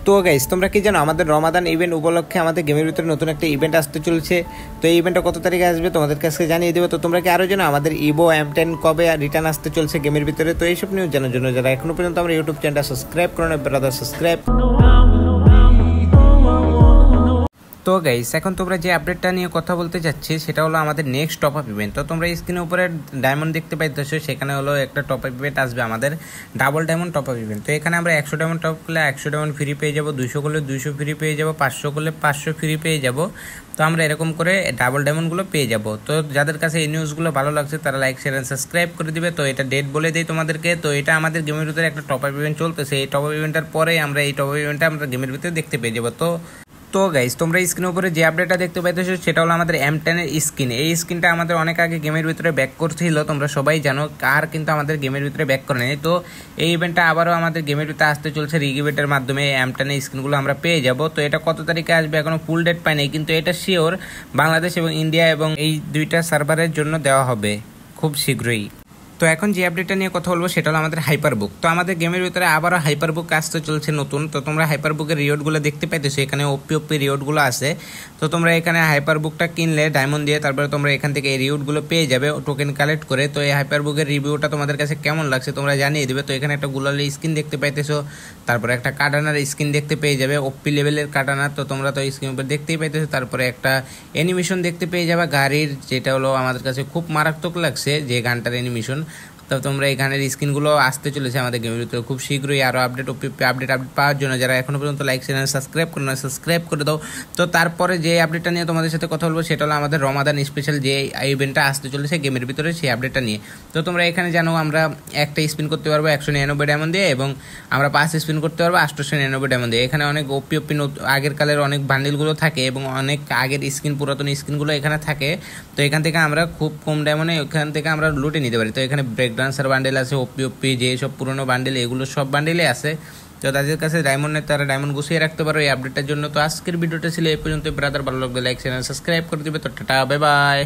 তো গাইস তোমরা কি জানো আমাদের রমাদান ইভেন্ট উপলক্ষে আমাদের গেমের ভিতরে নতুন একটা ইভেন্ট আসতে চলছে। তো এই ইভেন্টটা কত তারিখে আসবে তোমাদের কাছে জানিয়ে দেবো। তো তোমরা কি আরও জানো আমাদের ইভো M10 কবে রিটার্ন আসতে চলছে গেমের ভিতরে। তো এইসব নিউজ জানার জন্য যারা এখনো পর্যন্ত আমার ইউটিউব চ্যানেলটা সাবস্ক্রাইব করো না ব্রাদার সাবস্ক্রাইব। তো গাইস এখন তোমরা যে আপডেটটা নিয়ে কথা বলতে যাচ্ছি সেটা হলো আমাদের নেক্সট টপ আপ ইভেন্ট। তো তোমরা স্ক্রিনের উপরে ডায়মন্ড দেখতে পাইতেছো, সেখানে হলো একটা টপ আপ ইভেন্ট আসবে আমাদের double diamond top up event. তো এখানে আমরা 100 ডায়মন্ড টপ করলে 100 ডায়মন্ড ফ্রি পেয়ে যাবো, 200 করলে 200 ফ্রি পেয়ে যাবো, 500 করলে 500 ফ্রি পেয়ে যাবো। তো আমরা এরকম করে ডাবল ডায়মন্ডগুলো পেয়ে যাব। তো যাদের কাছে এই নিউজগুলো ভালো লাগছে তারা লাইক শেয়ার এন্ড সাবস্ক্রাইব করে দিবে। তো এটা ডেট বলে দেই তোমাদেরকে। তো এটা আমাদের গেমের ভিতরে একটা টপ আপ ইভেন্ট চলতেছে, এই টপ আপ ইভেন্টের পরে আমরা এই টপ আপ ইভেন্টটা আমরা গেমের ভিতরে দেখতে পেয়ে যাবো। তো গাইস তোমরা স্ক্রিনের উপরে যে আপডেটটা দেখতে পাইতেছো সেটা হলো আমাদের M10 এর স্কিন। এই স্কিনটা আমাদের অনেক আগে গেমের ভিতরে ব্যাক করছিল, তোমরা সবাই জানো, আর কিন্তু আমাদের গেমের ভিতরে ব্যাক করে নেই। তো এই ইভেন্টটা আবারও আমাদের গেমের ভিতরে আসতে চলছে রিগিভেটের মাধ্যমে। M10 এর স্কিনগুলো আমরা পেয়ে যাব। তো এটা কত তারিখে আসবে এখনো ফুল ডেট পাই নাই, কিন্তু এটা শিওর বাংলাদেশ এবং ইন্ডিয়া এবং এই দুইটা সার্ভারের জন্য দেওয়া হবে খুব শীঘ্রই। তো এখন যে আপডেটটা নিয়ে কথা বলবো সেটা হলো আমাদের হাইপার বুক। তো আমাদের গেমের ভিতরে আবারও হাইপার বুক আসতে চলছে নতুন। তো তোমরা হাইপার বুকের রিওয়ার্ডগুলো দেখতে পাইতেছো, এখানে ওপি রিওয়ার্ডগুলো আছে। তো তোমরা এখানে হাইপার বুকটা কিনলে ডায়মন্ড দিয়ে তারপরে তোমরা এখান থেকে এই রিওয়ার্ডগুলো পেয়ে যাবে টোকেন কালেক্ট করে। তো এই হাইপার বুকের রিভিউটা তোমাদের কাছে কেমন লাগছে তোমরা জানিয়ে দেবে। তো এখানে একটা গুলালের স্কিন দেখতে পাইতেছো, তারপরে একটা কাটানার স্কিন দেখতে পেয়ে যাবে, ওপি লেভেলের কাটানা। তো তোমরা তো স্ক্রিন উপর দেখতেই পাইতেছো। তারপরে একটা অ্যানিমেশন দেখতে পেয়ে যাবে গাড়ির, যেটা হলো আমাদের কাছে খুব মারাত্মক লাগছে যে গানটার অ্যানিমেশন। তো তোমরা এই গানের স্ক্রিনগুলো আসতে চলেছে আমাদের গেমের ভিতরে খুব শীঘ্রই। আরও আপডেট পাওয়ার জন্য যারা এখনো পর্যন্ত লাইক চ্যানেল সাবস্ক্রাইব করে না সাবস্ক্রাইব করে দাও। তো তারপরে যে আপডেটটা নিয়ে তোমাদের সাথে কথা বলবো সেটা হলো আমাদের রমাদান স্পেশাল যে ইভেন্টটা আসতে চলেছে গেমের ভিতরে সেই আপডেটটা নিয়ে। তো তোমরা এখানে জানো আমরা একটা স্পিন করতে পারবো 199 ডায়মন্ড দিয়ে, এবং আমরা 5 স্পিন করতে পারবো 899 ডায়মন্ড দিয়ে। এখানে অনেক ওপি আগের কালের অনেক বান্ডিলগুলো থাকে এবং অনেক আগের স্কিন পুরাতন স্কিনগুলো এখানে থাকে। তো এখান থেকে আমরা খুব কম ডায়মন্ডে এখান থেকে আমরা লুটে নিতে পারি। তো এখানে ব্রেক ডান্সার বান্ডেল আছে, ওপি যে সব পুরোনো বান্ডেল এগুলো সব বান্ডেলে আছে। তো তাদের কাছে ডায়মন্ড নেই, তারা ডায়মন্ড গুছিয়ে রাখতে পারো এই আপডেটটার জন্য। তো আজকের ভিডিওটা ছিল এই পর্যন্ত। ব্রাদার ভালো লাগবে লাইক চ্যানেল সাবস্ক্রাইব করে দিবে। তো টাটা বাই বাই।